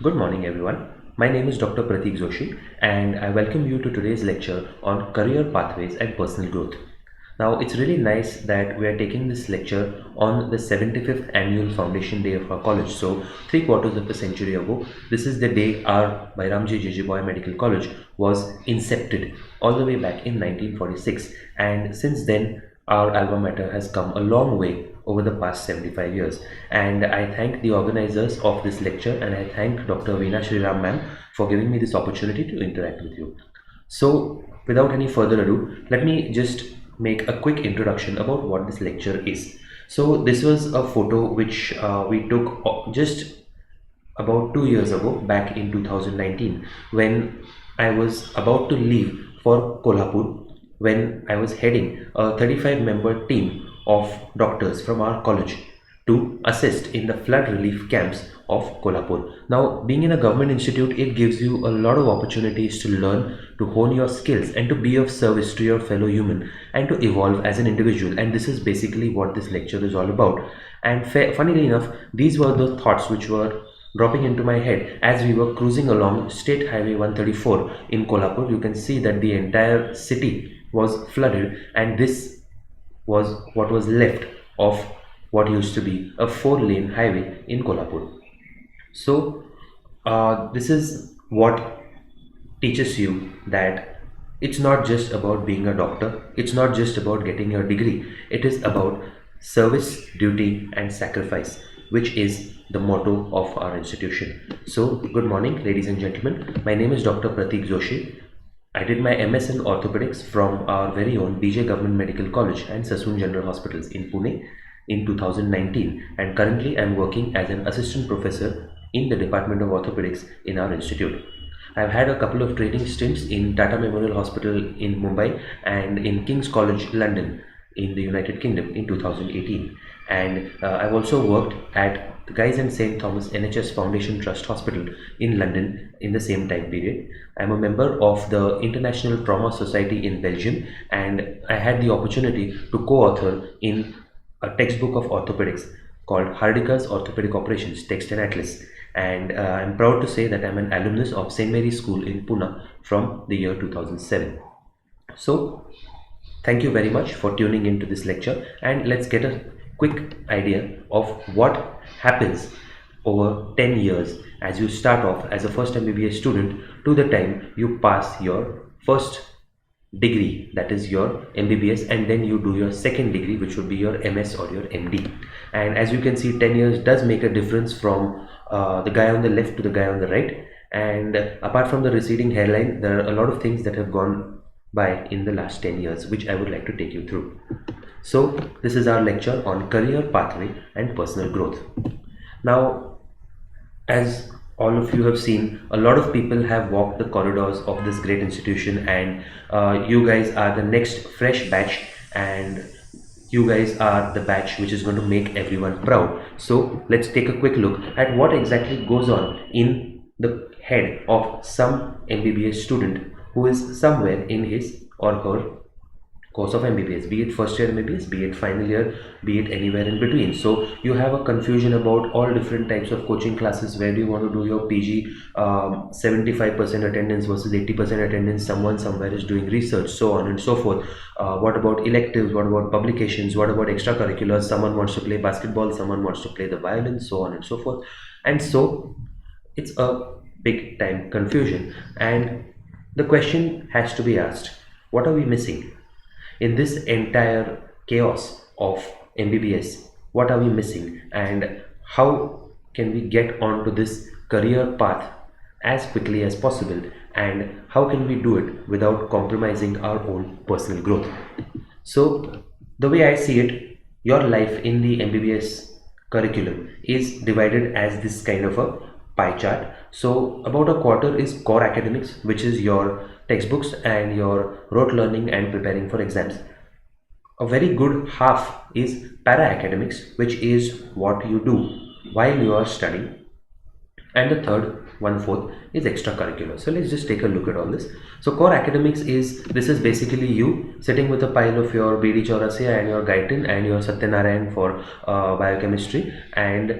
Good morning, everyone. My name is Dr. Pratik Joshi, and I welcome you to today's lecture on career pathways and personal growth. Now, it's really nice that we are taking this lecture on the 75th annual foundation day of our college. So, 3/4 of a century ago, this is the day our Bairamji JJ Boy Medical College was incepted all the way back in 1946. And since then, our alma mater has come a long way over the past 75 years. And I thank the organizers of this lecture, and I thank Dr. Veena Shriram ma'am for giving me this opportunity to interact with you. So, without any further ado, let me just make a quick introduction about what this lecture is. So, this was a photo which we took just about 2 years ago, back in 2019, when I was about to leave for Kolhapur, when I was heading a 35-member team of doctors from our college to assist in the flood relief camps of Kolhapur. Now, being in a government institute, it gives you a lot of opportunities to learn, to hone your skills, and to be of service to your fellow human and to evolve as an individual. And this is basically what this lecture is all about. And funnily enough, these were the thoughts which were dropping into my head as we were cruising along State Highway 134 in Kolhapur. You can see that the entire city was flooded, and this was what was left of what used to be a 4-lane highway in Kolhapur. So, this is what teaches you that it's not just about being a doctor, it's not just about getting your degree, it is about service, duty, and sacrifice, which is the motto of our institution. So, good morning, ladies and gentlemen. My name is Dr. Pratik Joshi. I did my MS in Orthopaedics from our very own BJ Government Medical College and Sassoon General Hospitals in Pune in 2019, and currently I am working as an assistant professor in the Department of Orthopaedics in our institute. I've had a couple of training stints in Tata Memorial Hospital in Mumbai and in King's College London in the United Kingdom in 2018, and I've also worked at the Guy's and St. Thomas NHS Foundation Trust Hospital in London in the same time period. I'm a member of the International Trauma Society in Belgium, and I had the opportunity to co-author in a textbook of orthopedics called Hardikka's Orthopedic Operations Text and Atlas. And I'm proud to say that I'm an alumnus of St. Mary's School in Pune from the year 2007. So, thank you very much for tuning into this lecture, and let's get a quick idea of what happens over 10 years as you start off as a first MBBS student to the time you pass your first degree, that is your MBBS, and then you do your second degree, which would be your MS or your MD. And as you can see, 10 years does make a difference from the guy on the left to the guy on the right. And apart from the receding hairline, there are a lot of things that have gone by in the last 10 years, which I would like to take you through. So, this is our lecture on career pathway and personal growth. Now, as all of you have seen, a lot of people have walked the corridors of this great institution, and you guys are the next fresh batch, and you guys are the batch which is going to make everyone proud. So let's take a quick look at what exactly goes on in the head of some MBBS student who is somewhere in his or her course of MBBS, be it first year MBBS, be it final year, be it anywhere in between. So you have a confusion about all different types of coaching classes. Where do you want to do your PG? 75% attendance versus 80% attendance. Someone somewhere is doing research, so on and so forth. What about electives? What about publications? What about extracurriculars? Someone wants to play basketball, someone wants to play the violin, so on and so forth. And so it's a big time confusion, and the question has to be asked, what are we missing? In this entire chaos of MBBS, what are we missing, and how can we get onto this career path as quickly as possible, and how can we do it without compromising our own personal growth? So, the way I see it, your life in the MBBS curriculum is divided as this kind of a pie chart. So about a quarter is core academics, which is your textbooks and your rote learning and preparing for exams. A very good half is para academics, which is what you do while you are studying. And the third one-fourth is extracurricular. So let's just take a look at all this. So core academics is basically you sitting with a pile of your BD Chaurasia and your Gaitin and your Satyanarayan for biochemistry, and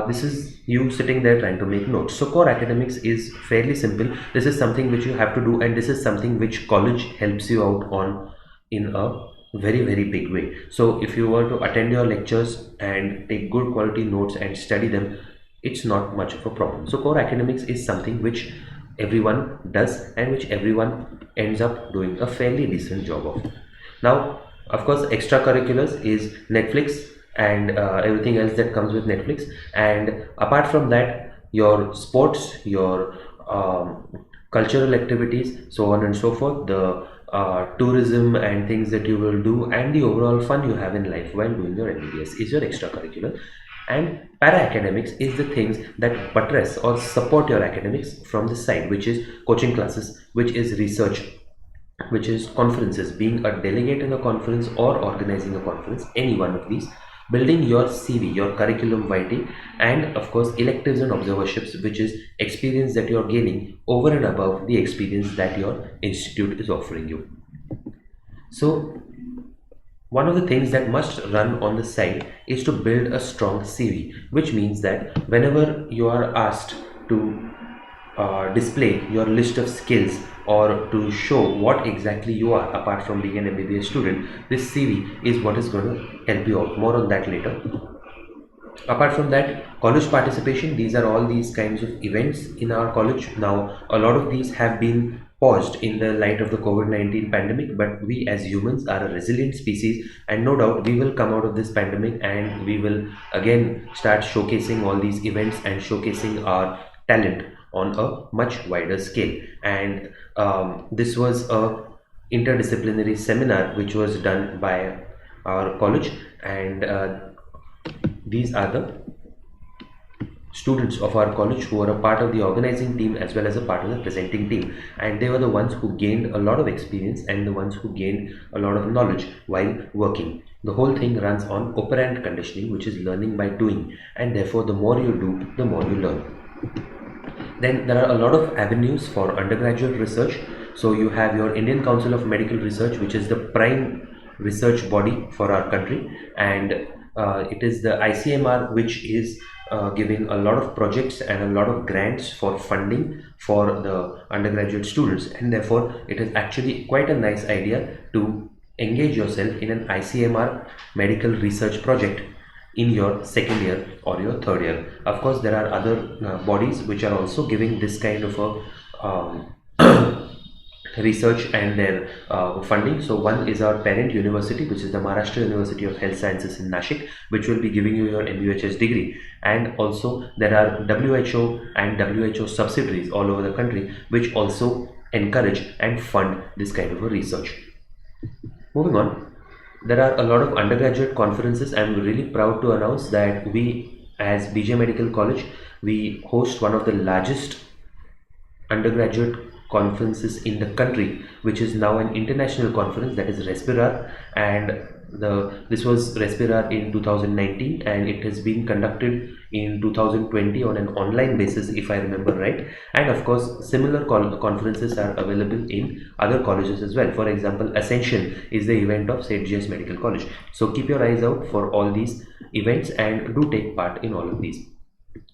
this is you sitting there trying to make notes. So core academics is fairly simple. This is something which you have to do, and this is something which college helps you out on in a very big way. So if you were to attend your lectures and take good quality notes and study them, it's not much of a problem. So core academics is something which everyone does and which everyone ends up doing a fairly decent job of. Now, of course, extracurriculars is Netflix and everything else that comes with Netflix, and apart from that, your sports, your cultural activities, so on and so forth, the tourism and things that you will do, and the overall fun you have in life while doing your MBBS is your extracurricular. And para academics is the things that buttress or support your academics from the side, which is coaching classes, which is research, which is conferences, being a delegate in a conference or organizing a conference, any one of these, building your CV, your curriculum vitae, and of course electives and observerships, which is experience that you're gaining over and above the experience that your institute is offering you. So one of the things that must run on the side is to build a strong CV, which means that whenever you are asked to display your list of skills or to show what exactly you are apart from being an MBBS student, this CV is what is going to help you out. More on that later. Apart from that, college participation, these are all these kinds of events in our college. Now, a lot of these have been paused in the light of the COVID-19 pandemic, but we as humans are a resilient species, and no doubt we will come out of this pandemic and we will again start showcasing all these events and showcasing our talent on a much wider scale. And this was a interdisciplinary seminar which was done by our college, and these are the students of our college who are a part of the organizing team as well as a part of the presenting team, and they were the ones who gained a lot of experience and the ones who gained a lot of knowledge while working. The whole thing runs on operant conditioning, which is learning by doing, and therefore the more you do, the more you learn. Then there are a lot of avenues for undergraduate research. So you have your Indian Council of Medical Research, which is the prime research body for our country, and it is the ICMR which is giving a lot of projects and a lot of grants for funding for the undergraduate students, and therefore it is actually quite a nice idea to engage yourself in an ICMR medical research project in your second year or your third year. Of course, there are other bodies which are also giving this kind of a research and their funding. So one is our parent university, which is the Maharashtra University of Health Sciences in Nashik, which will be giving you your MUHS degree. And also there are WHO and WHO subsidiaries all over the country which also encourage and fund this kind of a research. Moving on, there are a lot of undergraduate conferences. I'm really proud to announce that we as BJ Medical College, we host one of the largest undergraduate conferences in the country, which is now an international conference, that is Respirar, and this was Respirar in 2019 and it has been conducted in 2020 on an online basis, if I remember right. And of course similar conferences are available in other colleges as well. For example, Ascension is the event of St. J.S. Medical College. So keep your eyes out for all these events and do take part in all of these.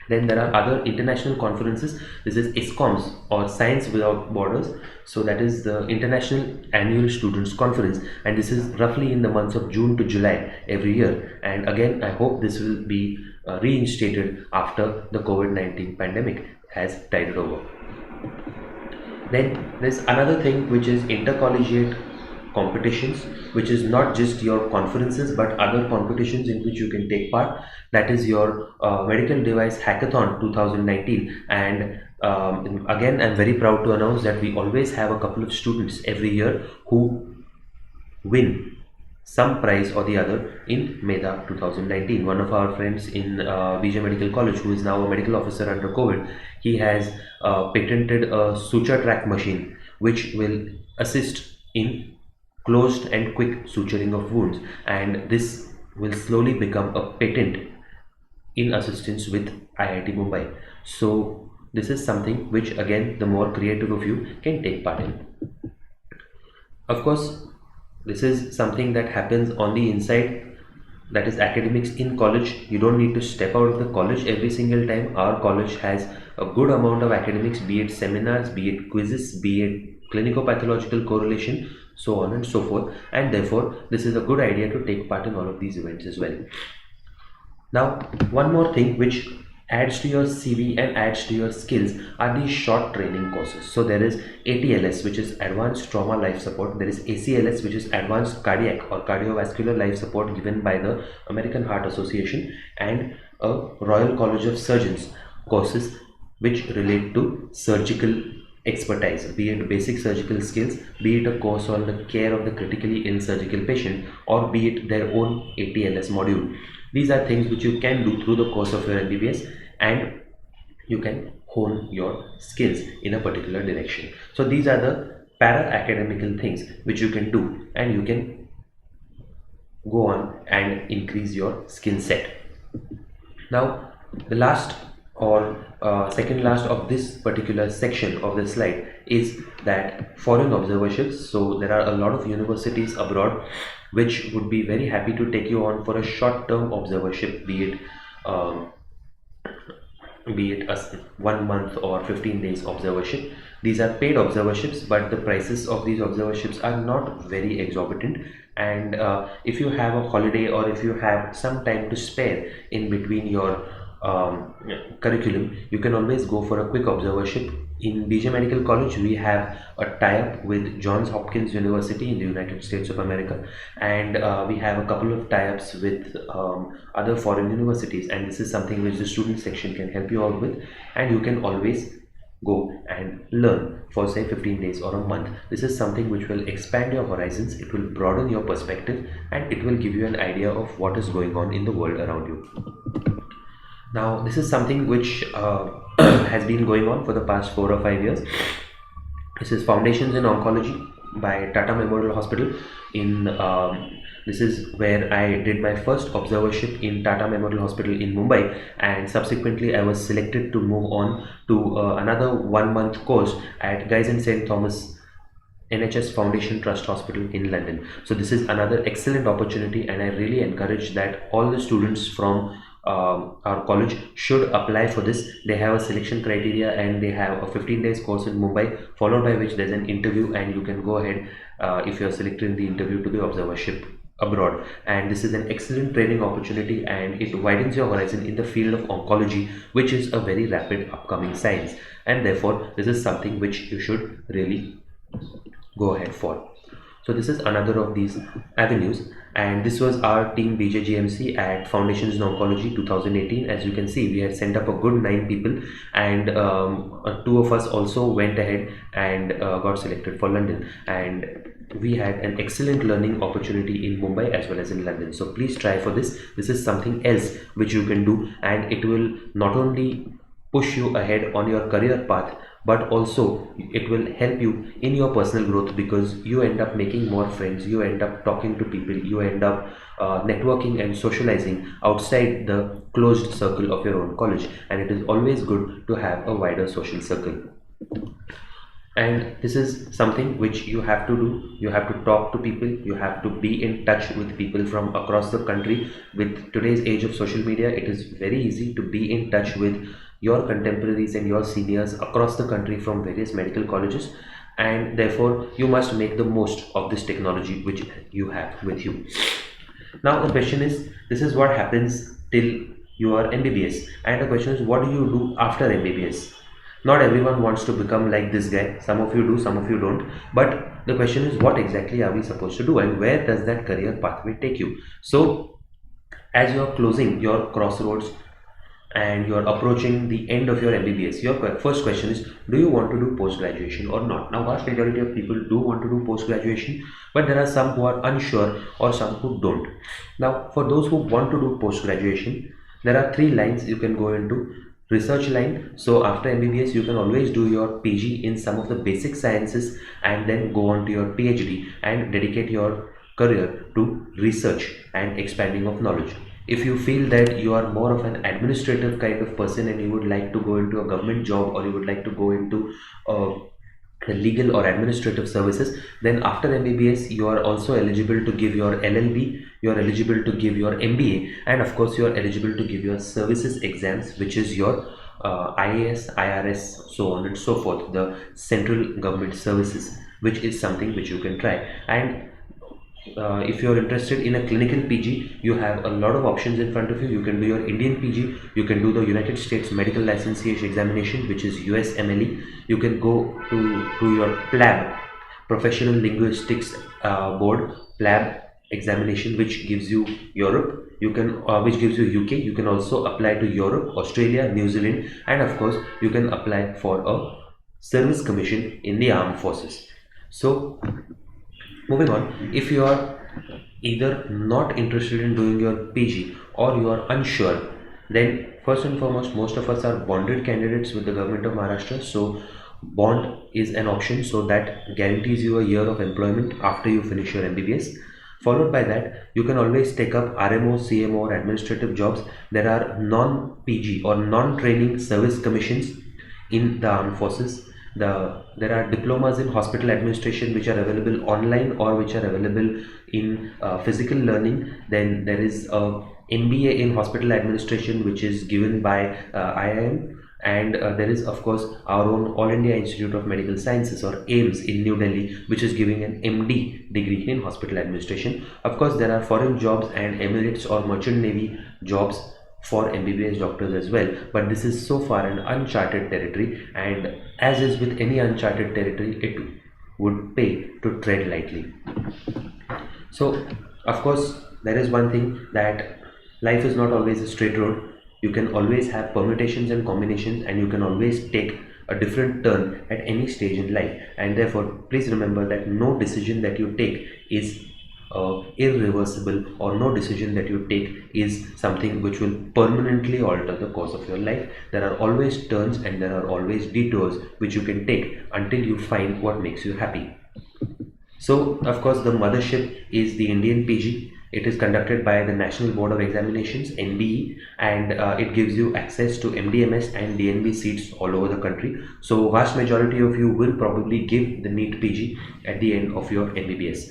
Then there are other international conferences. This is ISCOMS, or Science Without Borders. So that is the International Annual Students Conference, and this is roughly in the months of June to July every year. And again, I hope this will be reinstated after the COVID-19 pandemic has tided over. Then there's another thing which is intercollegiate competitions, which is not just your conferences but other competitions in which you can take part. That is your Medical Device Hackathon 2019, and again I'm very proud to announce that we always have a couple of students every year who win some prize or the other in MEDA 2019. One of our friends in BJ Medical College, who is now a medical officer under COVID, he has patented a suture track machine which will assist in closed and quick suturing of wounds, and this will slowly become a patent in assistance with IIT Mumbai. So this is something which again the more creative of you can take part in. Of course, this is something that happens on the inside, that is academics in college. You don't need to step out of the college every single time. Our college has a good amount of academics, be it seminars, be it quizzes, be it clinico-pathological correlation, so on and so forth, and therefore this is a good idea to take part in all of these events as well. Now, one more thing which adds to your CV and adds to your skills are these short training courses. So there is ATLS, which is Advanced Trauma Life Support. There is ACLS, which is Advanced Cardiac or Cardiovascular Life Support, given by the American Heart Association, and a Royal College of Surgeons courses which relate to surgical expertise, be it basic surgical skills, be it a course on the care of the critically ill surgical patient, or be it their own ATLS module. These are things which you can do through the course of your MBBS, and you can hone your skills in a particular direction. So these are the para-academical things which you can do, and you can go on and increase your skill set. Now, the last or second last of this particular section of the slide is that foreign observerships. So there are a lot of universities abroad which would be very happy to take you on for a short-term observership, be it a 1 month or 15 days observership. These are paid observerships, but the prices of these observerships are not very exorbitant, and if you have a holiday or if you have some time to spare in between your curriculum, you can always go for a quick observership. In BJ Medical College, we have a tie-up with Johns Hopkins University in the United States of America, and we have a couple of tie-ups with other foreign universities, and this is something which the student section can help you out with, and you can always go and learn for say 15 days or a month. This is something which will expand your horizons, it will broaden your perspective, and it will give you an idea of what is going on in the world around you. Now, this is something which has been going on for the past 4 or 5 years. This is Foundations in Oncology by Tata Memorial Hospital. This is where I did my first observership in Tata Memorial Hospital in Mumbai, and subsequently I was selected to move on to another 1-month course at Guy's and St. Thomas NHS Foundation Trust Hospital in London. So this is another excellent opportunity, and I really encourage that all the students from our college should apply for this. They have a selection criteria, and they have a 15 days course in Mumbai, followed by which there's an interview, and you can go ahead if you're selected in the interview to the observership abroad. And this is an excellent training opportunity, and it widens your horizon in the field of oncology, which is a very rapid upcoming science, and therefore this is something which you should really go ahead for. So this is another of these avenues, and this was our team BJGMC at Foundations in Oncology 2018. As you can see, we had sent up a good 9 people, and 2 of us also went ahead and got selected for London, and we had an excellent learning opportunity in Mumbai as well as in London. So please try for this. This is something else which you can do, and it will not only push you ahead on your career path, but also it will help you in your personal growth, because you end up making more friends, you end up talking to people, you end up networking and socializing outside the closed circle of your own college, and it is always good to have a wider social circle. And this is something which you have to do. You have to talk to people, you have to be in touch with people from across the country. With today's age of social media, it is very easy to be in touch with your contemporaries and your seniors across the country from various medical colleges, and therefore you must make the most of this technology which you have with you. Now the question is, this is what happens till you are MBBS, and the question is, what do you do after MBBS? Not everyone wants to become like this guy. Some of you do, some of you don't, but the question is, what exactly are we supposed to do, and where does that career pathway take you? So as you are closing your crossroads and you are approaching the end of your MBBS, your first question is, do you want to do post-graduation or not? Now, vast majority of people do want to do post-graduation, but there are some who are unsure or some who don't. Now, for those who want to do post-graduation, there are 3 lines you can go into. Research line. So after MBBS, you can always do your PG in some of the basic sciences, and then go on to your PhD and dedicate your career to research and expanding of knowledge. If you feel that you are more of an administrative kind of person and you would like to go into a government job, or you would like to go into legal or administrative services, then after MBBS you are also eligible to give your LLB, you are eligible to give your MBA, and of course you are eligible to give your services exams, which is your IAS, IRS, so on and so forth, the central government services, which is something which you can try. And if you are interested in a clinical PG, you have a lot of options in front of you. You can do your Indian PG, you can do the United States Medical Licentiation Examination, which is USMLE. You can go to do your PLAB, Professional Linguistics Board PLAB examination, which gives you Europe. You can which gives you UK. You can also apply to Europe, Australia, New Zealand, and of course you can apply for a service commission in the armed forces. So moving on, if you are either not interested in doing your PG or you are unsure, then first and foremost, most of us are bonded candidates with the government of Maharashtra. So bond is an option, so that guarantees you a year of employment after you finish your MBBS. Followed by that, you can always take up RMO, CMO, or administrative jobs. There are non-PG or non-training service commissions in the armed forces. There are diplomas in hospital administration which are available online or which are available in physical learning. Then there is a MBA in hospital administration which is given by IIM, and there is of course our own All India Institute of Medical Sciences, or AIMS, in New Delhi, which is giving an MD degree in hospital administration. Of course there are foreign jobs and Emirates or Merchant Navy jobs for MBBS doctors as well, but this is so far an uncharted territory, and as is with any uncharted territory, it would pay to tread lightly. So of course there is one thing, that life is not always a straight road. You can always have permutations and combinations, and you can always take a different turn at any stage in life, and therefore please remember that no decision that you take is irreversible, or no decision that you take is something which will permanently alter the course of your life. There are always turns and there are always detours which you can take until you find what makes you happy. So of course the mothership is the Indian PG. It is conducted by the National Board of Examinations, NBE, and it gives you access to MDMS and DNB seats all over the country. So vast majority of you will probably give the NEET PG at the end of your MBBS.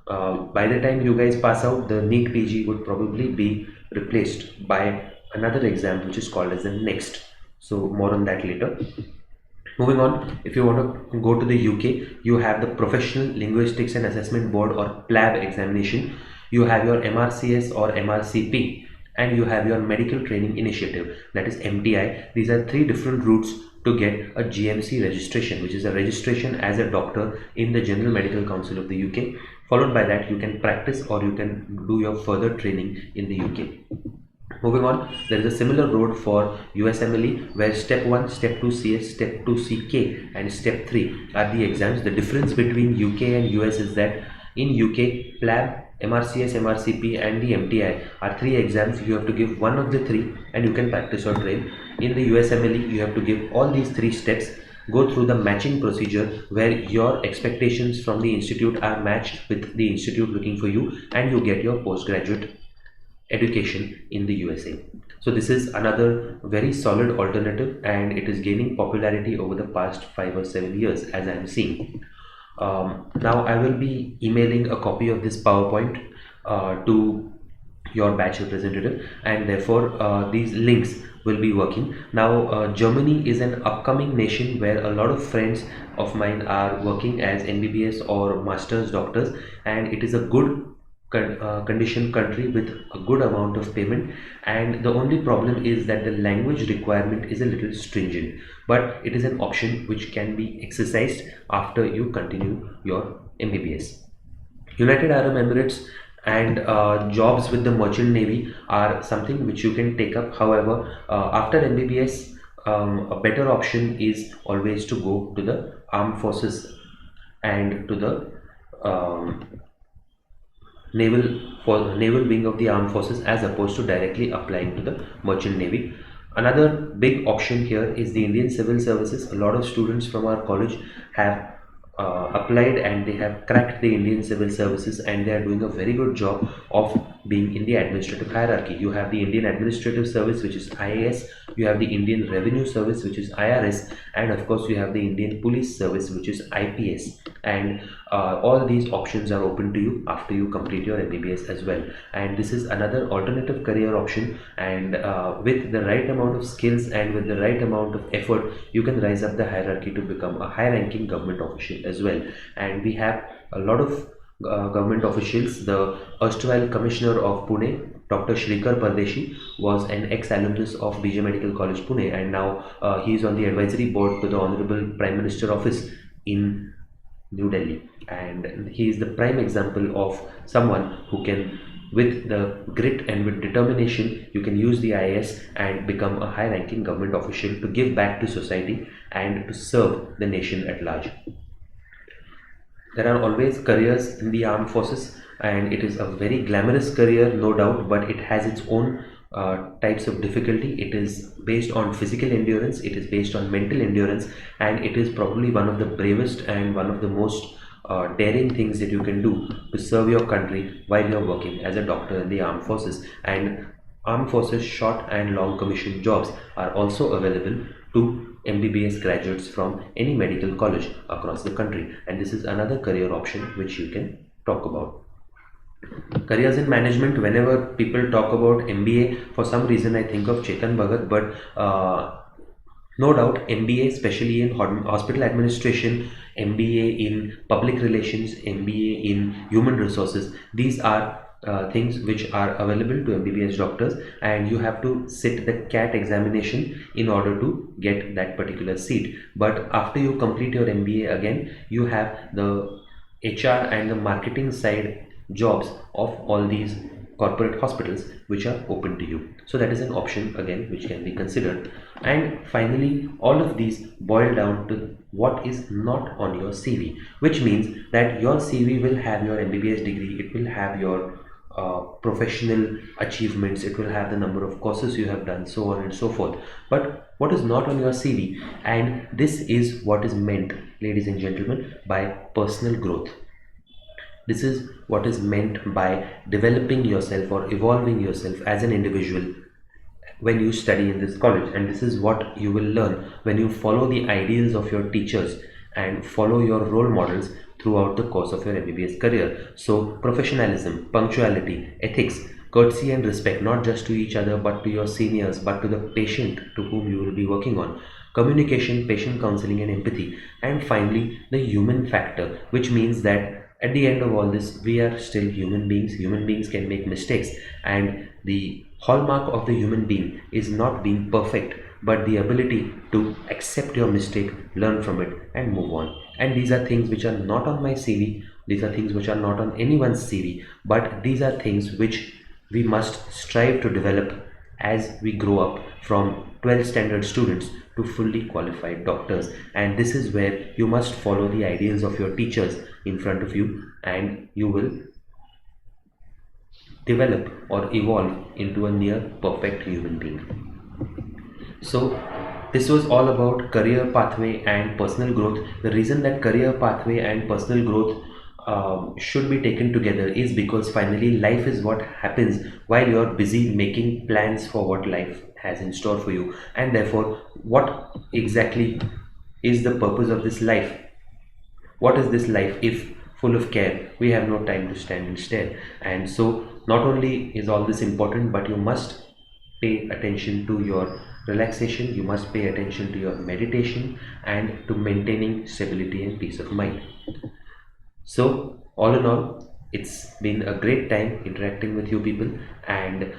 By the time you guys pass out, the NEET PG would probably be replaced by another exam which is called as the NEXT. So more on that later. Moving on, if you want to go to the UK, you have the Professional Linguistics and Assessment Board, or PLAB examination. You have your MRCS or MRCP, and you have your Medical Training Initiative, that is MTI. These are three different routes to get a GMC registration, which is a registration as a doctor in the General Medical Council of the UK. Followed by that, you can practice or you can do your further training in the UK. Moving on, there is a similar road for USMLE, where step 1, step 2 CS, step 2 CK, and step 3 are the exams. The difference between UK and US is that in UK, PLAB, MRCS, MRCP, and the MTI are three exams. You have to give one of the three and you can practice or train. In the USMLE, you have to give all these three steps, go through the matching procedure where your expectations from the institute are matched with the institute looking for you, and you get your postgraduate education in the USA. So this is another very solid alternative, and it is gaining popularity over the past 5 or 7 years, as I am seeing. Now I will be emailing a copy of this PowerPoint to your batch representative, and therefore these links will be working. Now Germany is an upcoming nation where a lot of friends of mine are working as MBBS or masters doctors, and it is a good condition country with a good amount of payment, and the only problem is that the language requirement is a little stringent, but it is an option which can be exercised after you continue your MBBS. United Arab Emirates and jobs with the Merchant Navy are something which you can take up. However, after MBBS, a better option is always to go to the armed forces and to the naval wing of the armed forces, as opposed to directly applying to the Merchant Navy. Another big option here is the Indian Civil Services. A lot of students from our college have applied and they have cracked the Indian civil services, and they are doing a very good job of being in the administrative hierarchy. You have the Indian Administrative Service, which is IAS, you have the Indian Revenue Service, which is IRS, and of course you have the Indian Police Service, which is IPS. And all these options are open to you after you complete your MBBS as well. And this is another alternative career option, and with the right amount of skills and with the right amount of effort, you can rise up the hierarchy to become a high ranking government official as well. And we have a lot of government officials. The erstwhile commissioner of Pune, Dr. Shrikar Pardeshi, was an ex-alumnus of BJ Medical College Pune, and now he is on the advisory board to the Honorable Prime Minister Office in New Delhi. And he is the prime example of someone who can, with the grit and with determination, you can use the IAS and become a high ranking government official to give back to society and to serve the nation at large. There are always careers in the armed forces, and it is a very glamorous career, no doubt, but it has its own types of difficulty. It is based on physical endurance, it is based on mental endurance, and it is probably one of the bravest and one of the most daring things that you can do to serve your country while you're working as a doctor in the armed forces. And armed forces short and long commission jobs are also available to MBBS graduates from any medical college across the country, and this is another career option which you can talk about. Careers in management, whenever people talk about MBA, for some reason I think of Chetan Bhagat, but no doubt MBA, especially in hospital administration, MBA in public relations, MBA in human resources, these are things which are available to MBBS doctors, and you have to sit the CAT examination in order to get that particular seat. But after you complete your MBA, again you have the HR and the marketing side jobs of all these corporate hospitals which are open to you. So that is an option again which can be considered. And finally, all of these boil down to what is not on your CV, which means that your CV will have your MBBS degree, it will have your professional achievements, it will have the number of courses you have done, so on and so forth. But what is not on your CV, and this is what is meant, ladies and gentlemen, by personal growth. This is what is meant by developing yourself or evolving yourself as an individual when you study in this college, and this is what you will learn when you follow the ideals of your teachers and follow your role models throughout the course of your MBBS career. So professionalism, punctuality, ethics, courtesy and respect, not just to each other but to your seniors, but to the patient to whom you will be working on, communication, patient counseling and empathy, and finally the human factor, which means that at the end of all this, we are still human beings. Human beings can make mistakes, and the hallmark of the human being is not being perfect, but the ability to accept your mistake, learn from it and move on. And these are things which are not on my CV, these are things which are not on anyone's CV, but these are things which we must strive to develop as we grow up from 12th standard students to fully qualified doctors. And this is where you must follow the ideals of your teachers in front of you, and you will develop or evolve into a near perfect human being. So this was all about career pathway and personal growth. The reason that career pathway and personal growth should be taken together is because finally life is what happens while you're busy making plans for what life has in store for you. And therefore, what exactly is the purpose of this life? What is this life if full of care? We have no time to stand and stare. And so not only is all this important, but you must pay attention to your relaxation, you must pay attention to your meditation and to maintaining stability and peace of mind. So all in all, it's been a great time interacting with you people, and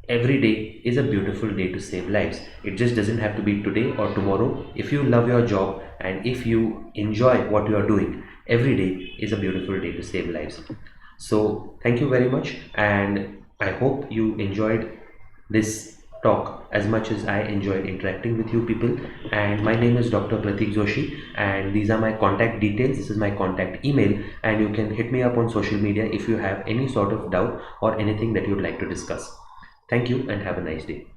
every day is a beautiful day to save lives. It just doesn't have to be today or tomorrow. If you love your job and if you enjoy what you are doing, every day is a beautiful day to save lives. So thank you very much, and I hope you enjoyed this talk as much as I enjoyed interacting with you people. And my name is Dr. Pratik Joshi, and these are my contact details. This is my contact email, and you can hit me up on social media if you have any sort of doubt or anything that you'd like to discuss. Thank you and have a nice day.